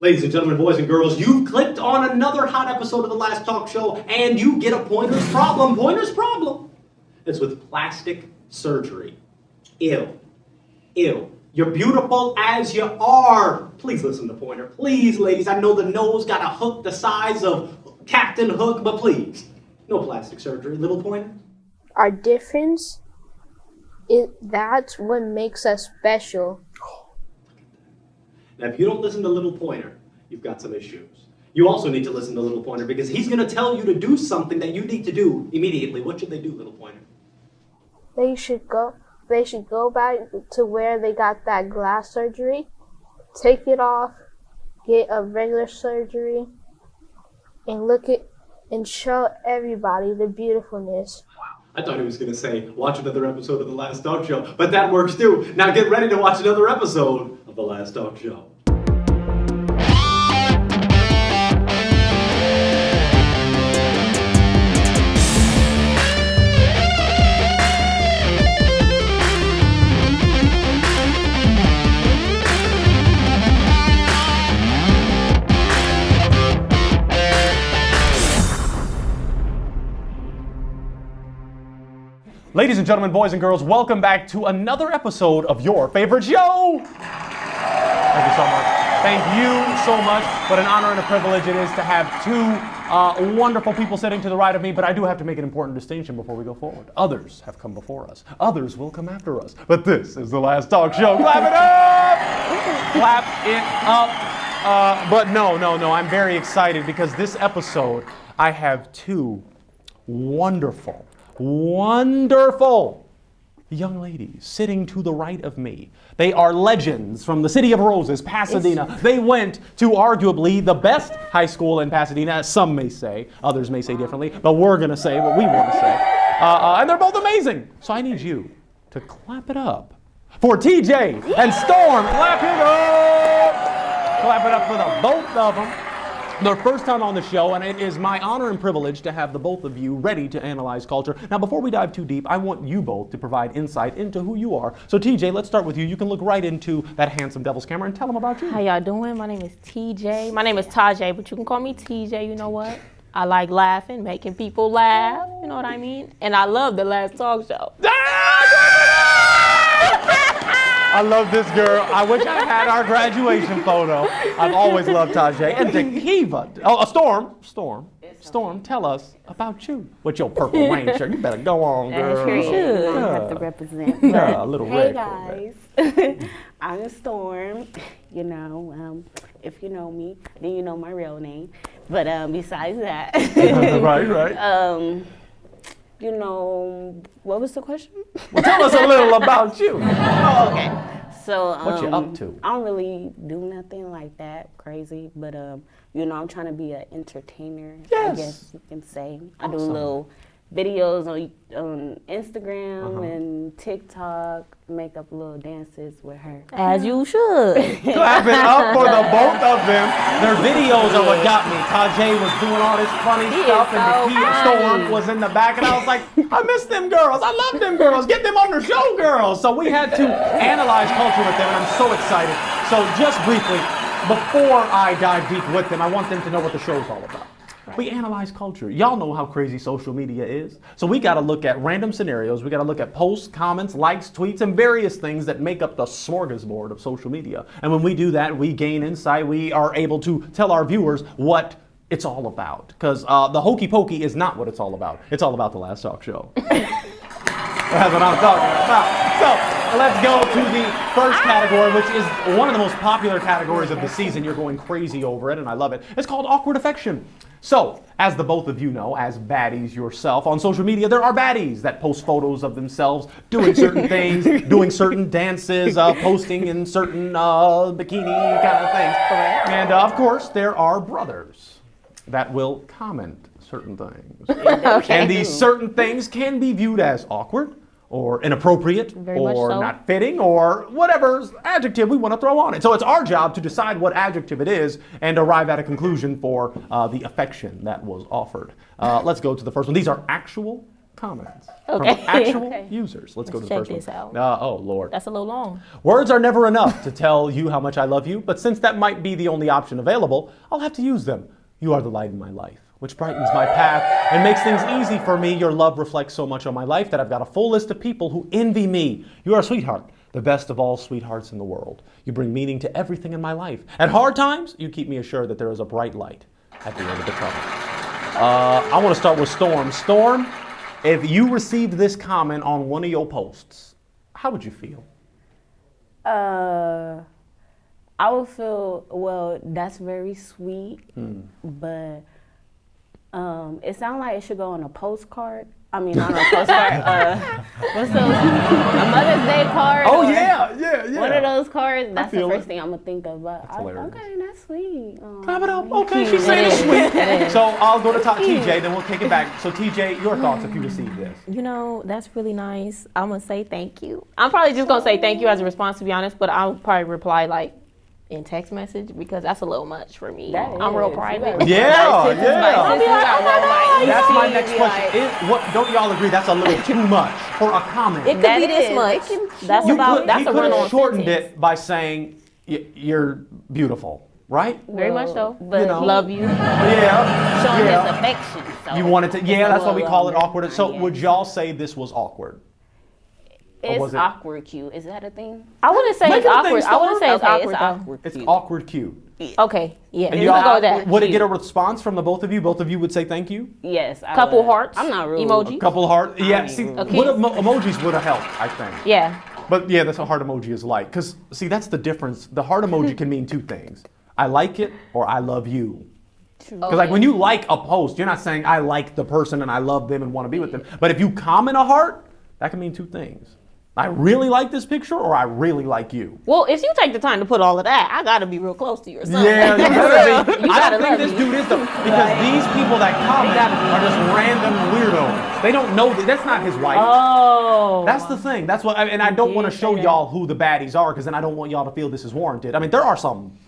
Ladies and gentlemen, boys and girls, you've clicked on another hot episode of The Last Talk Show, and you get a pointer's problem. Pointer's problem. It's with plastic surgery. Ew. Ew. You're beautiful as you are. Please listen to Pointer. Please, ladies. I know the nose got a hook the size of Captain Hook, but please. No plastic surgery, little Pointer. Our difference, that's what makes us special. Now, if you don't listen to Little Pointer, you've got some issues. You also need to listen to Little Pointer because he's going to tell you to do something that you need to do immediately. What should they do, Little Pointer? They should go back to where they got that glass surgery, take it off, get a regular surgery, and show everybody the beautifulness. I thought he was going to say, watch another episode of The Last Talk Show, but that works too. Now get ready to watch another episode of The Last Talk Show. Ladies and gentlemen, boys and girls, welcome back to another episode of your favorite show. Thank you so much. Thank you so much. What an honor and a privilege it is to have two wonderful people sitting to the right of me, but I do have to make an important distinction before we go forward. Others have come before us. Others will come after us. But this is The Last Talk Show. Clap it up! Clap it up. But no, I'm very excited because this episode, I have two wonderful young ladies sitting to the right of me. They are legends from the city of Roses, Pasadena. They went to arguably the best high school in Pasadena, as some may say. Others may say differently, but we're going to say what we want to say. And they're both amazing. So I need you to clap it up for TJ and Storm. Clap it up. Clap it up for the both of them. Their first time on the show, and it is my honor and privilege to have the both of you ready to analyze culture. Now, before we dive too deep, I want you both to provide insight into who you are. So, TJ, let's start with you. You can look right into that handsome devil's camera and tell them about you. How y'all doing? My name is TJ. My name is Tajay, but you can call me TJ. You know what? I like laughing, making people laugh. You know what I mean? And I love The Last Talk Show. I love this girl. I wish I had our graduation photo. I've always loved Tajay. And Tekiva. Oh, Storm, tell us about you. With your purple rain shirt. You better go on, girl. You should. I have to represent. Yeah, a little hey red. guys, I'm Storm. You know, if you know me, then you know my real name. But besides that, right. You know, what was the question? Well, tell us a little about you. Oh, okay. So what you up to? I don't really do nothing like that crazy, but you know, I'm trying to be an entertainer. Yes. I guess you can say. I do Awesome. little videos on Instagram and TikTok, make up little dances with her. As you should. Clap it up for the both of them. Their videos are what got me. Tajay was doing all this funny stuff, and the Storm was in the back, and I was like, I miss them girls. I love them girls. Get them on the show, girls. So we had to analyze culture with them, and I'm so excited. So just briefly, before I dive deep with them, I want them to know what the show's all about. We analyze culture. Y'all know how crazy social media is. So we got to look at random scenarios. We got to look at posts, comments, likes, tweets, and various things that make up the smorgasbord of social media. And when we do that, we gain insight. We are able to tell our viewers what it's all about. Because the hokey pokey is not what it's all about. It's all about The Last Talk Show. That's what I'm talking about. So let's go to the first category, which is one of the most popular categories of the season. You're going crazy over it, and I love it. It's called awkward affection. So, as the both of you know, as baddies yourself, on social media, there are baddies that post photos of themselves doing certain things, doing certain dances, posting in certain bikini kind of things. And of course, there are brothers that will comment certain things. And these certain things can be viewed as awkward, or inappropriate, or not fitting, or whatever adjective we want to throw on it. So it's our job to decide what adjective it is and arrive at a conclusion for the affection that was offered. Let's go to the first one. These are actual comments Okay. from actual Okay. users. Let's go to the check first this one. out. Oh, Lord. That's a little long. Words are never enough to tell you how much I love you, but since that might be the only option available, I'll have to use them. You are the light in my life, which brightens my path and makes things easy for me. Your love reflects so much on my life that I've got a full list of people who envy me. You are a sweetheart, the best of all sweethearts in the world. You bring meaning to everything in my life. At hard times, you keep me assured that there is a bright light at the end of the tunnel. I want to start with Storm. Storm, if you received this comment on one of your posts, how would you feel? I would feel, well, that's very sweet, but it sounds like it should go on a postcard. I mean, not a postcard. What's those? A Mother's Day card? Oh, or yeah. One of those cards. That's the feel first it. thing I'm going to think of. But hilarious. okay, that's sweet. Clap it up. Okay, she's saying it's sweet. So I'll go to TJ, then we'll take it back. So TJ, your thoughts if you received this. You know, that's really nice. I'm going to say thank you. I'm probably just going to say thank you as a response, to be honest, but I'll probably reply like in text message because that's a little much for me. I'm real private. Yeah. I'll be like, oh my God, That's my next question. Don't y'all agree that's a little too much for a comment? It could be this much. That's He about, that's a could run-on have shortened sentence. it by saying you're beautiful, right? Very much so. But Love you. Yeah. showing yeah. his affection. So You wanted to, yeah, that's why we call it awkward. So yeah. would y'all say this was awkward? It's was it- awkward cute. Is that a thing? I wouldn't say Make it's it a awkward. thing, I wouldn't say it's Okay, awkward. it's though. awkward It's cute. awkward cute. Okay, yeah. And Let's y'all, go with that. would it get a response from the both of you? Both of you would say thank you? Yes. I Couple would. hearts. I'm not rude. Emoji. A couple of hearts. Yeah, ain't see, rude. Okay. what emojis would have helped, I think. Yeah. But yeah, that's what heart emoji is like. Because, see, that's the difference. The heart emoji can mean two things. I like it or I love you. Because like when you like a post, you're not saying I like the person and I love them and want to be with them. But if you comment a heart, that can mean two things. I really like this picture or I really like you. Well, if you take the time to put all of that, I gotta be real close to you or something. Yeah, you better be. You I gotta don't think love this me. dude is because these people that comment are just random weirdos. They don't know that's not his wife. Oh. That's the thing. That's what, and I don't want to did show say that. y'all who the baddies are because then I don't want y'all to feel this is warranted. I mean, there are some.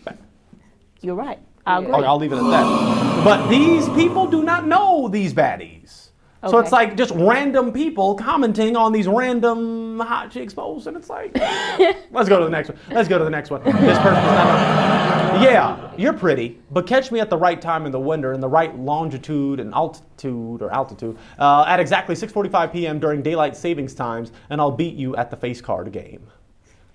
You're right. I agree. Okay, I'll leave it at that. But these people do not know these baddies. So Okay. it's like just random people commenting on these random hot chicks posts, and it's like, let's go to the next one. Let's go to the next one. This person is not. Yeah, you're pretty, but catch me at the right time in the winter, in the right longitude and altitude at exactly 6:45 p.m. during daylight savings times, and I'll beat you at the face card game.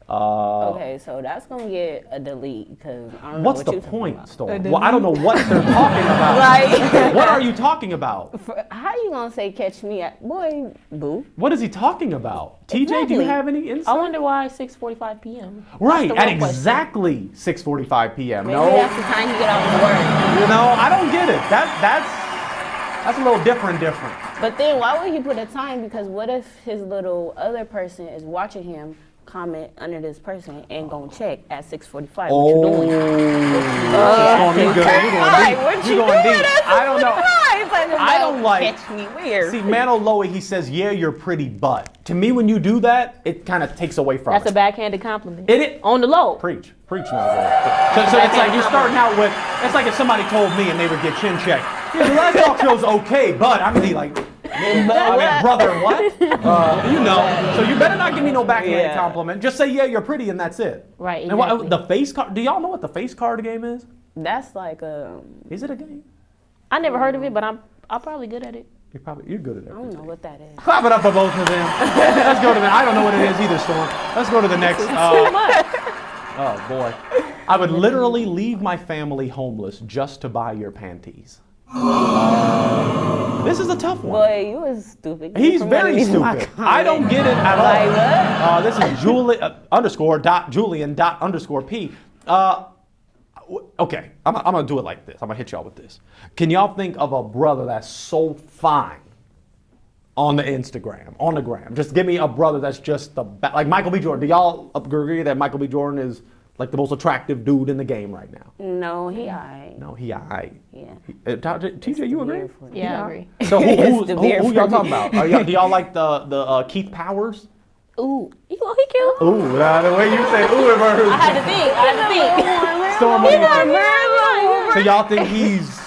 Okay, so that's gonna get a delete because I don't know What's what the you're talking point, about. Storm? Well, I don't know what they're talking about. Like, What are you talking about? how you gonna say catch me at boy boo? What is he talking about? TJ, do you Exactly. have any insight? I wonder why 6:45 p.m. Right, That's the at real question. exactly 6:45 p.m. Maybe No, that's the time you get off to work. you know, I don't get it. That's a little different. But then why would he put a time? Because what if his little other person is watching him comment under this person and gonna check at 6:45 what you doing? You going deep. I don't know. I don't like. Catch me where? See, Mano Lowe, he says, yeah, you're pretty, but to me, when you do that, it kind of takes away from That's it. a backhanded compliment. It On the low. Preach, Mano Lowe. So it's like you're starting out with. It's like if somebody told me and they would get chin checked. Yeah, the last talk show's okay, but I'm gonna be like, brother, what? You know. So you better not give me no backhanded compliment. Just say, yeah, you're pretty, and that's it. Right, And what, exactly. the face card. Do y'all know what the face card game is? That's like Is it a game? I never heard of it, but I'm probably good at it. You're good at it. I don't know what that is. Clap it up for both of them. Let's go to the. I don't know what it is either, Storm. Let's go to the next. Too much. Oh boy, I would literally leave my family homeless just to buy your panties. This is a tough one. Boy, you was stupid. He's very stupid. I don't get it at all. Like what? This is Julian_P. Okay, I'm gonna do it like this. I'm gonna hit y'all with this. Can y'all think of a brother that's so fine on the Instagram, on the gram? Just give me a brother that's just like Michael B. Jordan. Do y'all agree that Michael B. Jordan is like the most attractive dude in the game right now? No, he alright. No, he aight. Yeah. TJ, you agree? Yeah, I agree. So It's the beard who for y'all me. talking about? Do y'all like the Keith Powers? Ooh, he cute. Ooh, the way you say ooh, it hurts. I had to think. Storm, what do you think? He So y'all think he's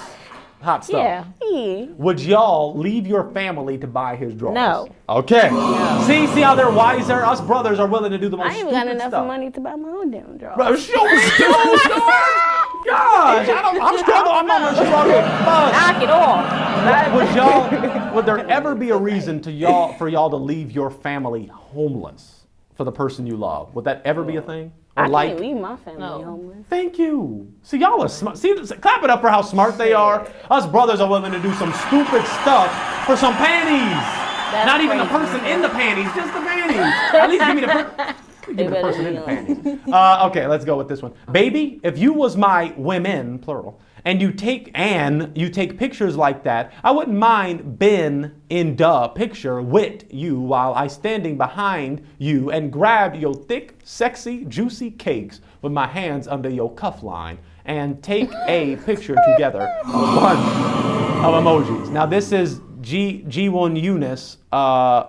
Hot stuff. Yeah. Would y'all leave your family to buy his drawers? No. Okay. See how they're wiser? Us brothers are willing to do the most I ain't even got enough stuff. money to buy my own damn drawers. Bro, gosh, I'm struggling. I'm on a struggle bus. Knock it off. Would there ever be a reason for y'all to leave your family homeless for the person you love? Would that ever be a thing? Or I can't leave my family homeless. Thank you. See, y'all are smart. See, clap it up for how smart they are. Us brothers are willing to do some stupid stuff for some panties. Not even the person in the panties, just the panties. At least give me the person in the panties. Okay, let's go with this one. Baby, if you was my women, plural, and you take pictures like that, I wouldn't mind being in the picture with you while I standing behind you and grab your thick, sexy, juicy cakes with my hands under your cuff line and take a picture together. A bunch of emojis. Now this is G1 Eunice. I'm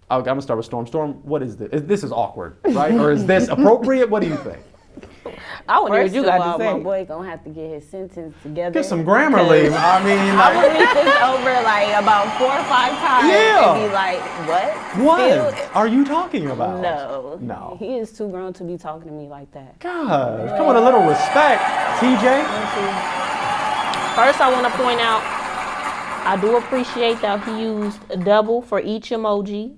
gonna start with Storm. Storm, what is this? This is awkward, right? Or is this appropriate? What do you think? I wonder what you got to say. My boy gonna have to get his sentence together. Get some Grammarly. I mean, I would read this over like about 4 or 5 times and be like, what? What are you talking about? No. He is too grown to be talking to me like that. Gosh, come with a little respect, TJ. First, I want to point out, I do appreciate that he used a double for each emoji.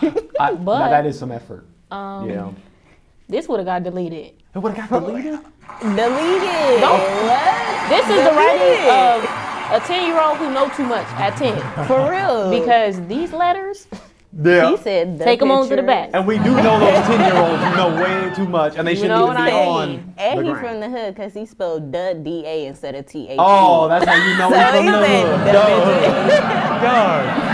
But now that is some effort. Yeah. This would have got deleted. It would have got deleted? Deleted. What? This is the writing of a 10-year-old who know too much at 10. For real. Because these letters, Yeah. He said take them on to the back. And we do know those 10-year-olds who know way too much, and they shouldn't even be on And the he gram. from the hood because he spelled D-A instead of T-H-E. Oh, that's how you know he's from the hood. God.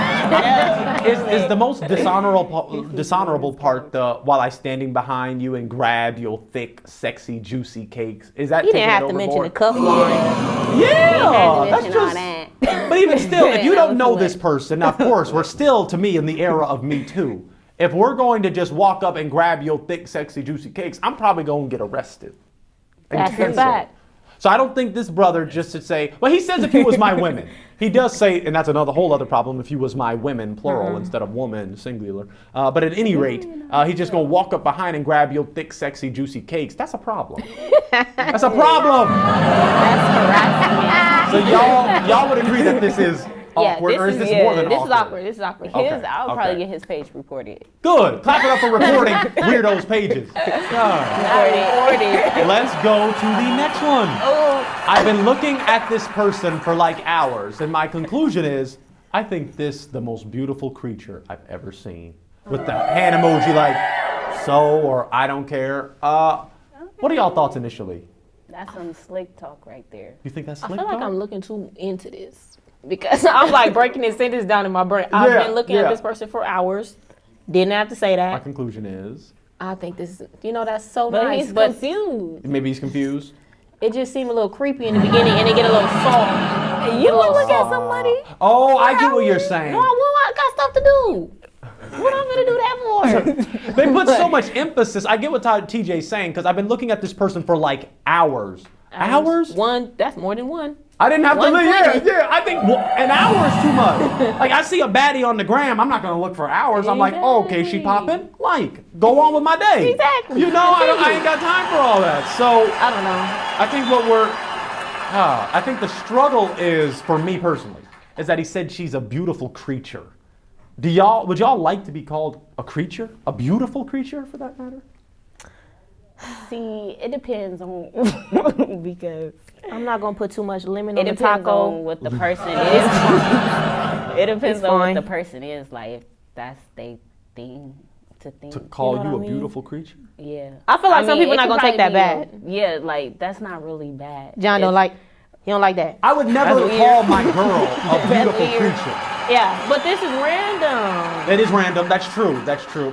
Is the most dishonorable part the while I standing behind you and grab your thick, sexy, juicy cakes? Is that He taking didn't have it to mention the overboard? cuff line. Yeah, that's mention all just. that. But even still, if you That don't was know too this much. person, now of course we're still to me in the era of Me Too. If we're going to just walk up and grab your thick, sexy, juicy cakes, I'm probably going to get arrested. That's a Intensive. fact. So I don't think this brother just should say, well, he says if he was my women. He does say, and that's another whole other problem, if he was my women, plural, instead of woman, singular. But at any rate, he's just going to walk up behind and grab your thick, sexy, juicy cakes. That's a problem. That's a problem. That's harassment. So y'all would agree that this is awkward, or is this more than This awkward? is awkward. This is awkward. Okay, I would probably get his page reported. Good. Clap it up for reporting weirdos' pages. God. Let's go to the next one. I've been looking at this person for like hours, and my conclusion is, I think this the most beautiful creature I've ever seen. With the hand emoji like, so, or I don't care. What are y'all thoughts initially? That's some slick talk right there. You think that's I slick feel like talk? I'm looking too into this. Because I'm like breaking this sentence down in my brain. I've been looking at this person for hours. Didn't have to say My that. conclusion is, I think this is, that's so But nice. he's But confused. maybe he's confused. it just seemed a little creepy in the beginning and it get a little soft. You would look at somebody? Oh, I get what you're saying. No, I got stuff to do. What I'm gonna do that for? They put so much emphasis. I get what TJ's saying, because I've been looking at this person for like hours. Hours? One, that's more than one. I didn't have to One look. minute. Yeah. I think an hour is too much. Like I see a baddie on the gram, I'm not gonna look for hours. I'm like, oh, okay, she popping. Like, go on with my day. Exactly. You know, I ain't got time for all that. So I don't know. I think I think the struggle is, for me personally, is that he said she's a beautiful creature. Would y'all like to be called a creature? A beautiful creature, for that matter? See, it depends on because I'm not gonna put too much lemon it on the depends taco. on what the person is. It depends It's on fine. what the person is. Like if that's their thing to think. To call know you what a I mean? beautiful creature? Yeah. I feel like some people it not could gonna take that probably bad. be yeah, like that's not really bad. John he don't like that. I would never That's weird. call my girl a beautiful weird. creature. Yeah, but this is random. It is random. That's true.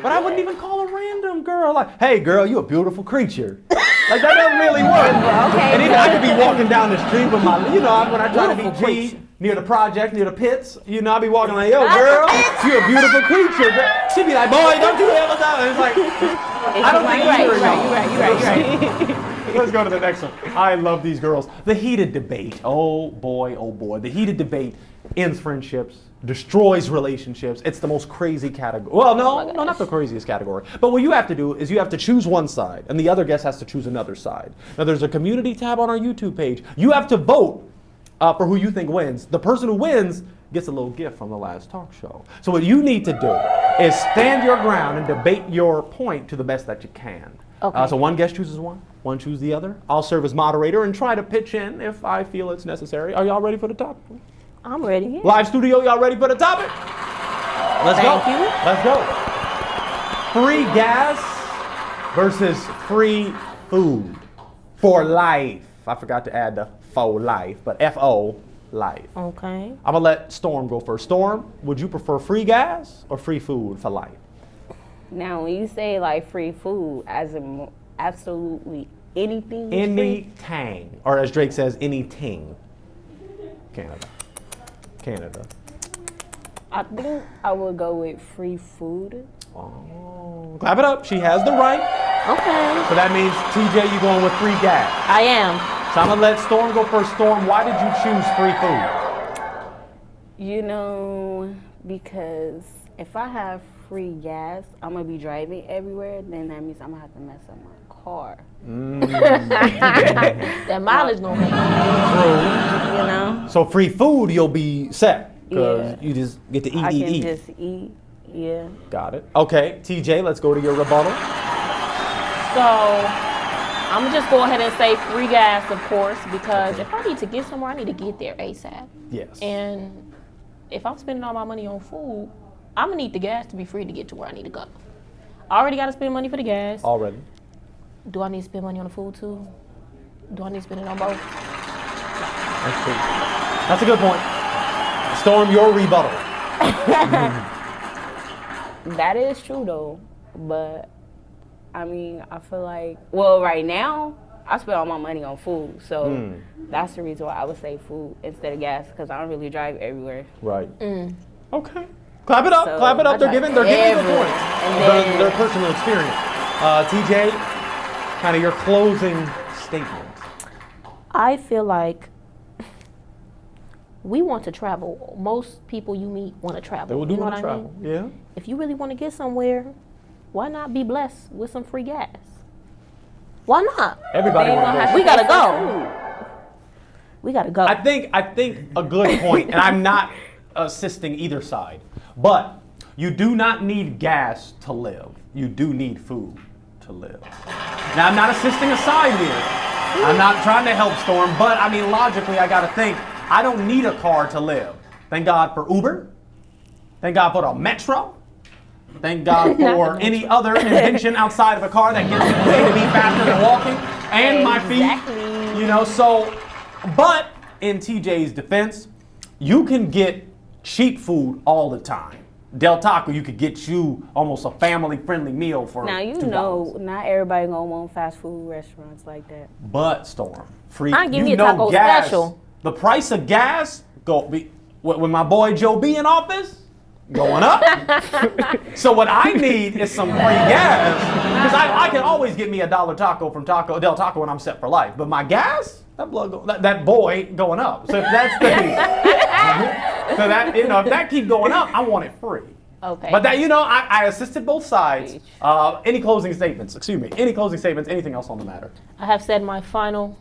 But I wouldn't even call a random girl like, "Hey, girl, you a beautiful creature." Like that doesn't really work. Okay. And even I could be walking down the street with my, when I try to be Beautiful G creature. near the project, near the pits, I'll be walking like, "Yo, girl, you a beautiful creature." Girl. She'd be like, "Boy, don't you ever die." It's like, I don't think You're either of right. y'all. You're right. Let's go to the next one. I love these girls. The heated debate. Oh boy, oh boy. The heated debate ends friendships, destroys relationships. It's the most crazy category. Well, no, not the craziest category. But what you have to do is you have to choose one side, and the other guest has to choose another side. Now, there's a community tab on our YouTube page. You have to vote for who you think wins. The person who wins gets a little gift from the last talk show. So what you need to do is stand your ground and debate your point to the best that you can. Okay. So one guest chooses one chooses the other. I'll serve as moderator and try to pitch in if I feel it's necessary. Are y'all ready for the topic? I'm ready. Yeah. Live studio, y'all ready for the topic? Let's go. Thank you. Let's go. Free gas versus free food for life. I forgot to add the for life, but F-O, life. Okay. I'm gonna let Storm go first. Storm, would you prefer free gas or free food for life? Now, when you say like free food, as in absolutely anything, is Any free? tang, or as Drake says, any ting. Canada. I think I would go with free food. Oh, clap it up. She has the right. Okay. So that means, TJ, you going with free gas. I am. So I'm gonna let Storm go first. Storm, why did you choose free food? You know, because if I have free gas, I'm gonna be driving everywhere. Then that means I'm gonna have to mess up my car. That mileage gonna make True. You know, So free food, you'll be set because Yeah. you just get to eat, I eat, can eat. just eat. Yeah. Got it. Okay, TJ, let's go to your rebuttal. So I'm gonna just go ahead and say free gas, of course, because if I need to get somewhere, I need to get there ASAP. Yes. And if I'm spending all my money on food, I'm gonna need the gas to be free to get to where I need to go. I already gotta spend money for the gas. Already. Do I need to spend money on the food too? Do I need to spend it on both? That's true. That's a good point. Storm, your rebuttal. That is true though, but I mean, I feel like, well, right now, I spend all my money on food, so that's the reason why I would say food instead of gas, because I don't really drive everywhere. Right. Okay. Clap it up. So, Clap it up. They're giving the everywhere. points. And then- Their personal experience. TJ, kind of your closing statement. I feel like we want to travel. Most people you meet want to travel. They will do you know want what to I travel. mean? Yeah. If you really want to get somewhere, why not be blessed with some free gas? Why not? Everybody They ain't wants gonna to have go. We gotta pay go. for food. We gotta go. I think a good point, and I'm not assisting either side, but you do not need gas to live. You do need food to live. Now, I'm not assisting a side here. I'm not trying to help Storm, but I mean, logically, I gotta think, I don't need a car to live. Thank God for Uber. Thank God for the Metro. Thank God for any other invention outside of a car that gets me from A to B faster than walking, and my feet. Exactly. You know, so, but in TJ's defense, you can get cheap food all the time. Del Taco, you could get you almost a family-friendly meal for Now, you $2. know, not everybody gonna want fast food restaurants like that. But Storm, free. I'll give you me a know taco gas, special. The price of gas when my boy Joe B in office going up. So what I need is some free gas because I can always get me a $1 taco from Del Taco when I'm set for life. But my gas, that boy going up. So if that's the so that if that keep going up, I want it free. Okay. But that I assisted both sides. Any closing statements? Excuse me. Any closing statements? Anything else on the matter? I have said my final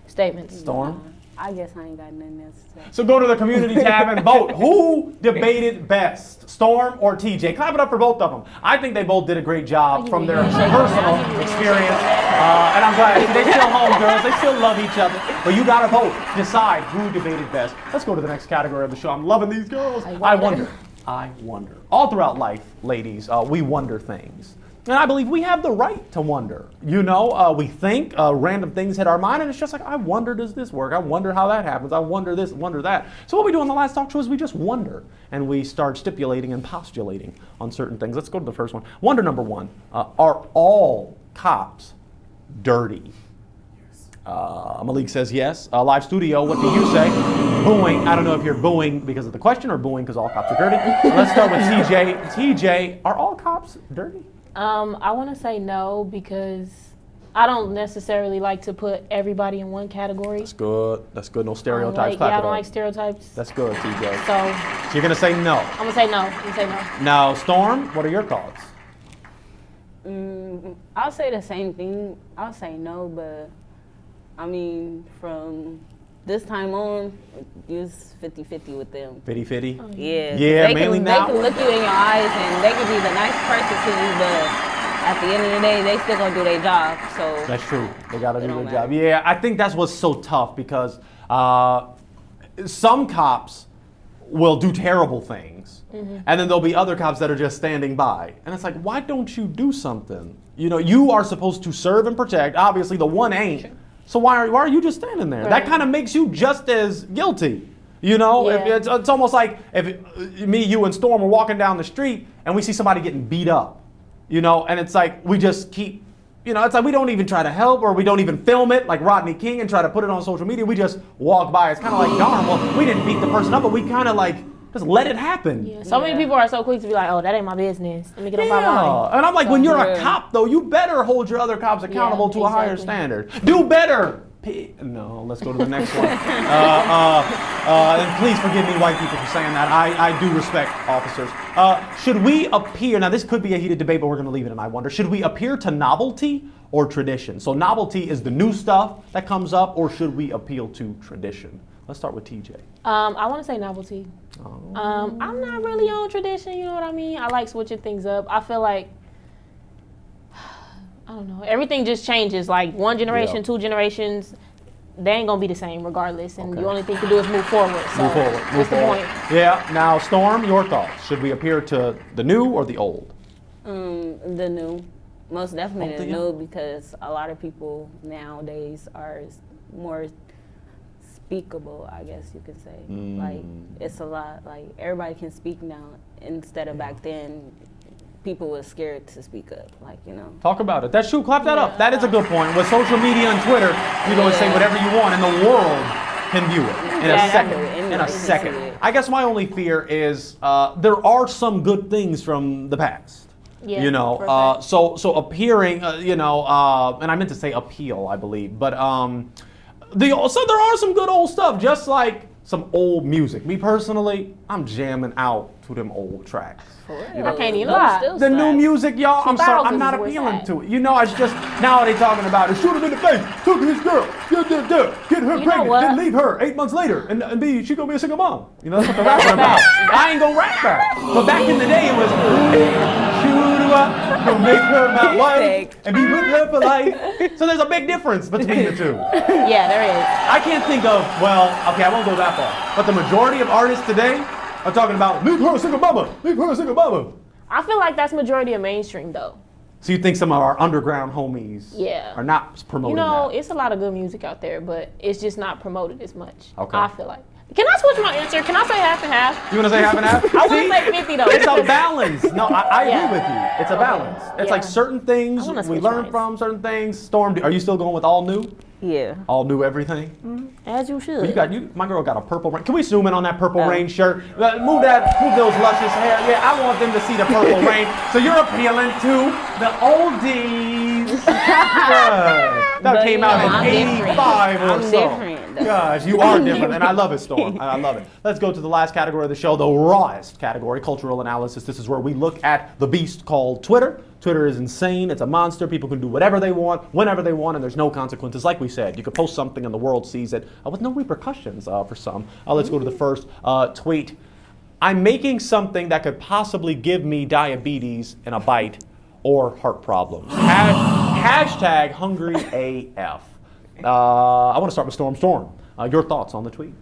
statements. Storm. I guess I ain't got nothing else to say. So go to the community tab and vote. Who debated best, Storm or TJ? Clap it up for both of them. I think they both did a great job from their personal experience. And I'm glad. See, they still homegirls. They still love each other. But you got to vote. Decide who debated best. Let's go to the next category of the show. I'm loving these girls. I wonder. All throughout life, ladies, we wonder things. And I believe we have the right to wonder. We think random things hit our mind, and it's just like, I wonder, does this work? I wonder how that happens. I wonder this, wonder that. So what we do on the last talk show is we just wonder, and we start stipulating and postulating on certain things. Let's go to the first one. Wonder number one, are all cops dirty? Malik says yes. Live studio, what do you say? Booing. I don't know if you're booing because of the question or booing because all cops are dirty. Let's start with TJ. TJ, are all cops dirty? I want to say no because I don't necessarily like to put everybody in one category. That's good. That's good. No I stereotypes. don't like stereotypes. That's good, TJ. So you're gonna say no. I'm gonna say no. I'm gonna say no. Now, Storm, what are your thoughts? I'll say the same thing. I'll say no, but I mean, from this time on, it's 50-50 with them. 50-50? Yeah. Yeah, mainly now. They can look you in your eyes and they can be the nice person to you, but at the end of the day, they still gonna do their job. So That's true. They gotta do their don't job. matter. Yeah, I think that's what's so tough because some cops will do terrible things, and then there'll be other cops that are just standing by. And it's like, why don't you do something? You know, you are supposed to serve and protect. Obviously, the one ain't. So why are you just standing there? That kind of makes you just as guilty. You know, Yeah. if it's almost like if me, you, and Storm are walking down the street and we see somebody getting beat up. You know, and it's like we just keep, you know, it's like we don't even try to help or we don't even film it like Rodney King and try to put it on social media. We just walk by. It's kind of like, darn, well, we didn't beat the person up, but we kind of like just let it happen. Yeah. So many people are so quick to be like, oh, that ain't my business. Let me get on my line. And I'm like, when you're a real. cop, though, you better hold your other cops accountable to a higher exactly. standard. Do better. No, let's go to the next one. And please forgive me, white people, for saying that. I do respect officers. Should we appear, now this could be a heated debate, but we're going to leave it, and I wonder, should we appear to novelty or tradition? So novelty is the new stuff that comes up, or should we appeal to tradition? Let's start with TJ. I want to say novelty. I'm not really on tradition, you know what I mean? I like switching things up. I feel like, I don't know, everything just changes. Like one generation, Yeah. 2 generations, they ain't gonna be the same regardless. And Okay. the only thing to do is move forward. So Move forward. what's the point? Yeah. Now, Storm, your thoughts. Should we appear to the new or the old? the new, most definitely the yeah. new, because a lot of people nowadays are more speakable, I guess you could say. Like it's a lot, like everybody can speak now instead of back then people were scared to speak up, like, you know. Talk about it. That's true. Clap that up. That is a good point. With social media and Twitter, you go and say whatever you want, and the world can view it in a second. Exactly. In a second. I guess my only fear is there are some good things from the past. Yeah, You know, for a fact. so appearing, you know, and I meant to say appeal, I believe, but so there are some good old stuff, just like some old music. Me personally, I'm jamming out to them old tracks. You know? I can't even lie. The new music, y'all, I'm sorry, I'm 2000s not is where it's appealing at. to it. You know, it's just, now they talking about it. Shoot him in the face, took his girl, get her know pregnant, what? then leave her 8 months later, and be, she gonna be a single mom. You know, that's what the rapping about. I ain't gonna rap that. But back in the day, it was, shoot her up, gonna make her my wife, and be with her for life. So there's a big difference between the two. Yeah, there is. I can't think of, well, okay, I won't go that far, but the majority of artists today are talking about, leave her a single mama, leave her a single mama. I feel like that's majority of mainstream though. So you think some of our underground homies Yeah. are not promoting You know, that? it's a lot of good music out there, but it's just not promoted as much. Okay. I feel like. Can I switch my answer? Can I say half and half? You want to say half and half? I See? want to say 50 though. It's a balance. No, I Yeah. agree with you. It's a balance. It's Yeah. like certain things I wanna we switch learn mine. from, certain things. Storm, are you still going with all new? Yeah. All new everything? As you should. My girl got a purple rain. Can we zoom in on that purple rain shirt? Move those luscious hair. Yeah, I want them to see the purple rain. So you're appealing to the oldies. That But, came you out know, in I'm different. 85 or I'm so. different, though. Gosh, you are different, and I love it, Storm. I love it. Let's go to the last category of the show, the rawest category, cultural analysis. This is where we look at the beast called Twitter. Twitter is insane. It's a monster. People can do whatever they want, whenever they want, and there's no consequences. Like we said, you could post something and the world sees it with no repercussions for some. Let's go to the first tweet. I'm making something that could possibly give me diabetes in a bite or heart problems. Hashtag hungry AF. I want to start with Storm. Storm, your thoughts on the tweet?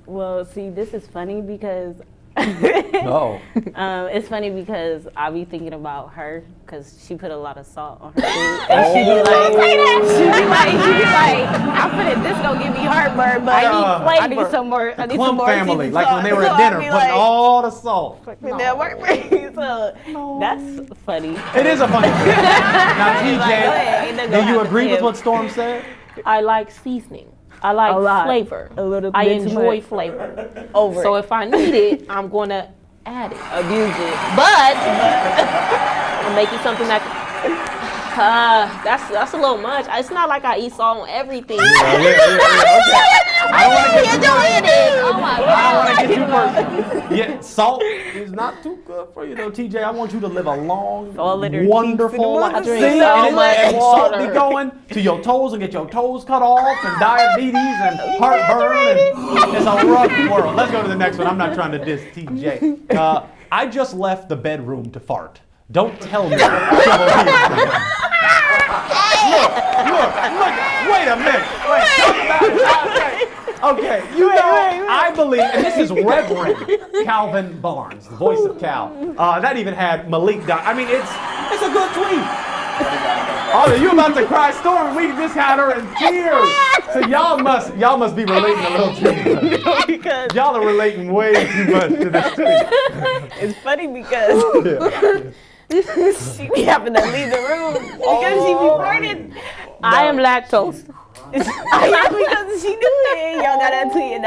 Well, see, this is funny because No. it's funny because I'll be thinking about her because she put a lot of salt on her food. And she be like, I'm putting this gonna give me heartburn, but I need some more. I need some Clump more family, seasoned like when they were salt. at So I'll dinner, be putting like, all the salt. So that's funny. It is a funny thing. Now, Like, go ahead, TJ, ain't nothing do gonna you happen agree to with him. what Storm said? I like seasoning. I like A lot. flavor. A little I bit too enjoy much. flavor. Over So it. if I need it, I'm going to add it. Abuse it. But I'm making something that That's a little much. It's not like I eat salt on everything. Okay. I don't want to get too personal. Oh my I god. don't want to get too personal. Yeah, salt is not too good for you, though, TJ. I want you to live a long, wonderful life. drink See, so and much salt be water. going to your toes and get your toes cut off, and diabetes and heartburn, and it's a rough world. Let's go to the next one. I'm not trying to diss TJ. I just left the bedroom to fart. Don't tell me. Look, wait a minute. Okay, I believe, and this is Reverend Calvin Barnes, the voice of Cal. That even had Malik down. I mean, it's a good tweet. Oh, you about to cry, Storm? We just had her in tears. So y'all must be relating a little too much. Because Y'all are relating way too much to this tweet. it's funny because she be having to leave the room because she be farting. I am lactose. Because she knew it. Y'all got that tweet, and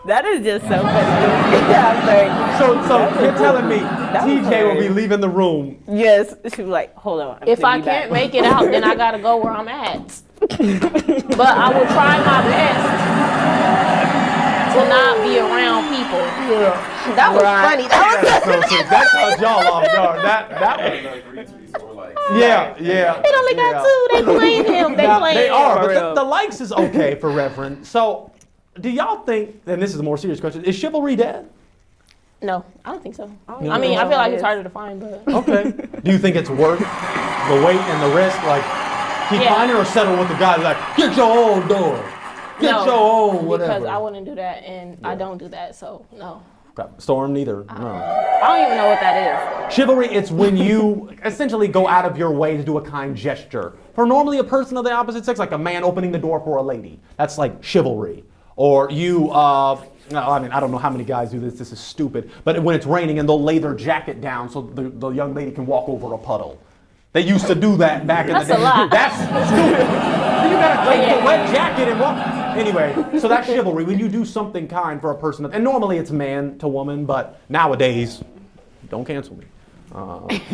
that is just so funny. I'm sorry. So you're telling me TJ will be leaving the room? Yes, she was like, hold on. If I can't make it out, then I gotta go where I'm at. But I will try my best to not be around people. That was funny. That caught y'all off guard. That yeah. It only got two. They playing him. They Now, playing they him. are, but the likes is okay for Reverend. So, do y'all think? And this is a more serious question: is chivalry dead? No, I don't think so. You I mean, don't I know? feel like it's harder to find, but Okay. Do you think it's worth the wait and the risk? Like, keep Yeah. finding or settle with the guy like, get your own door, get no, your own whatever. because I wouldn't do that, and I don't do that, so no. Storm neither. No. I don't even know what that Chivalry, it's when you essentially go out of your way to do a kind gesture. For normally a person of the opposite sex, like a man opening the door for a lady. That's like chivalry. Or you, no, I mean, I don't know how many guys do this. This is stupid. But when it's raining and they'll lay their jacket down so the young lady can walk over a puddle. They used to do that back in the day. That's a lot. That's stupid. You gotta take the wet jacket and walk. Anyway, so that's chivalry. When you do something kind for a person, and normally it's man to woman, but nowadays, don't cancel me.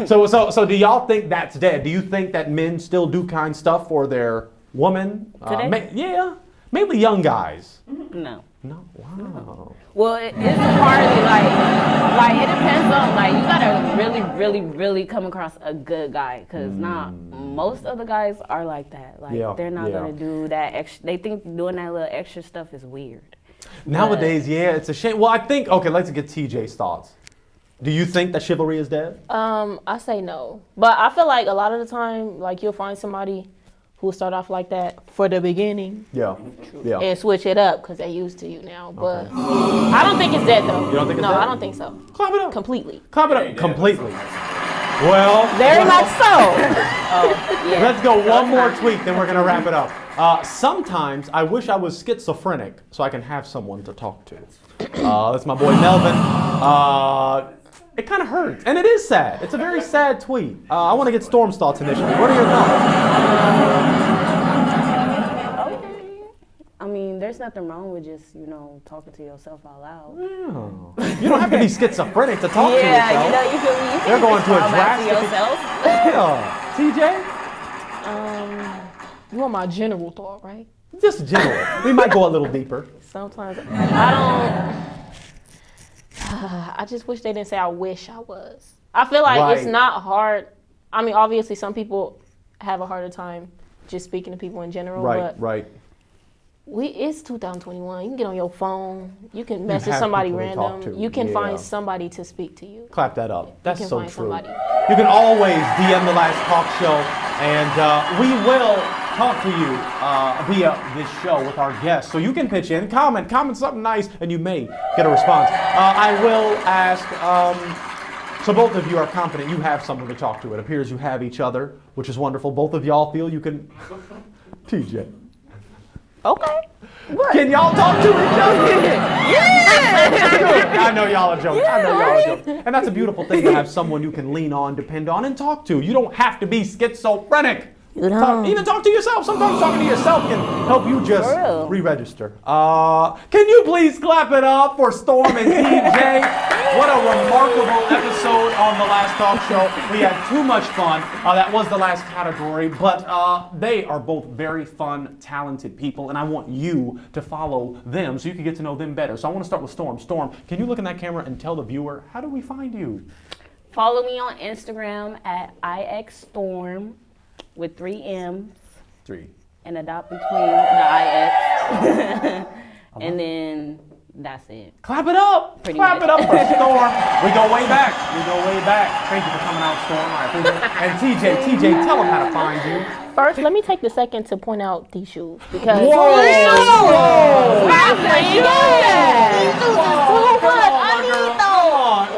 So do y'all think that's dead? Do you think that men still do kind stuff for their woman? Today? Yeah, mainly young guys. No. No, wow. Well, it's partly like it depends on, like, you gotta really, really, really come across a good guy, because not most of the guys are like that. Like, they're not gonna do that extra. They think doing that little extra stuff is weird. Nowadays, yeah, it's a shame. Well, I think, okay, let's get TJ's thoughts. Do you think that chivalry is dead? I say no. But I feel like a lot of the time, like, you'll find somebody who'll start off like that for the beginning Yeah. and switch it up because they're used to you now. But I don't think it's dead, though. You don't think it's no, dead? I don't think so. Clap it up. Completely. Clap it up. Completely. Well, Very much so. let's go one more tweet, then we're going to wrap it up. Sometimes I wish I was schizophrenic so I can have someone to talk to. That's my boy Melvin. It kind of hurts, and it is sad. It's a very sad tweet. I want to get Storm's thoughts initially. What are your thoughts? Okay. I mean, there's nothing wrong with just, talking to yourself out loud. You don't have to be schizophrenic to talk to yourself. Yeah, you feel me? You They're can going just to a talk back to drastic- yourself. Yeah. TJ? You want my general thought, right? Just general. We might go a little deeper. Sometimes I don't. I just wish they didn't say I wish I was. I feel like it's not hard. I mean, obviously, some people have a harder time just speaking to people in general. Right. It's 2021. You can get on your phone. You can message have somebody people to talk random. to. You can Yeah. find somebody to speak to you. Clap that up. That's can so find true. somebody. You can always DM the Last Talk Show, and we will talk to you via this show with our guests. So you can pitch in, comment something nice, and you may get a response. I will ask, so both of you are confident you have someone to talk to. It appears you have each other, which is wonderful. Both of y'all feel you can... TJ. Okay. What? Can y'all talk to each other? Yeah! I know y'all are joking. And that's a beautiful thing to have someone you can lean on, depend on, and talk to. You don't have to be schizophrenic. Even talk to yourself. Sometimes talking to yourself can help you just re-register. Can you please clap it up for Storm and TJ? What a remarkable episode on the last talk show. We had too much fun. That was the last category, but they are both very fun, talented people, and I want you to follow them so you can get to know them better. So I want to start with Storm. Storm, can you look in that camera and tell the viewer, how do we find you? Follow me on Instagram at IXStorm with 3 M's. 3. And a dot between the IX. And then that's it. Clap it up! Clap it up for Storm. We go way back. Thank you for coming out, Storm. I appreciate it. And TJ, tell them how to find you. First, let me take the second to point out these shoes because Whoa! these shoes are too much. I need those.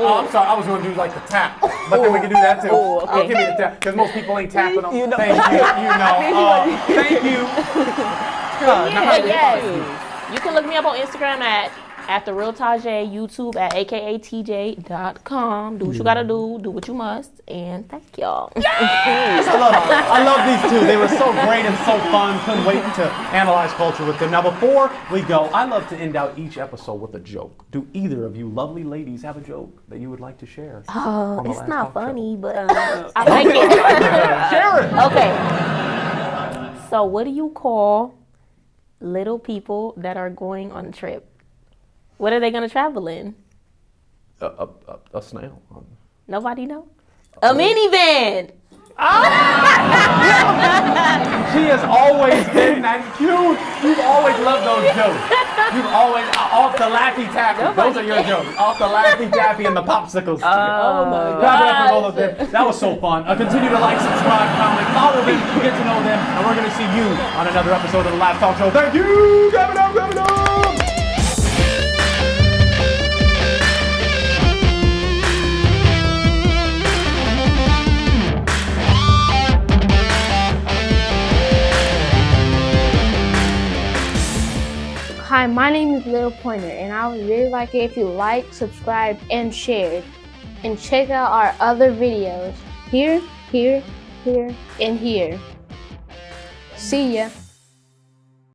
Oh, I'm sorry. I was going to do like the tap, but then we can do that too. Okay. Give me the tap because most people ain't tapping them. Thank you. Thank you. But yes, you can look me up on Instagram at the real Tajay, YouTube at akatj.com. Do what you gotta do what you must, and thank y'all. Yes, I love these two. They were so great and so fun. Couldn't wait to analyze culture with them. Now, before we go, I love to end out each episode with a joke. Do either of you lovely ladies have a joke that you would like to share? Oh, it's not funny, but I like it. Share it. Okay. So, what do you call little people that are going on a trip? What are they gonna travel in? A snail. Nobody know? A minivan. She has always been that cute. You've always loved those jokes. You've always off the Laffy Taffy. Those are your jokes. Off the Laffy Taffy and the popsicles. Oh my God. That was so fun. Continue to like, subscribe, comment, follow them, get to know them, and we're gonna see you on another episode of the Last Talk Show. Thank you. Grab it up. Hi, my name is Little Pointer, and I would really like it if you like, subscribe, and shared. And check out our other videos here, and here. See ya.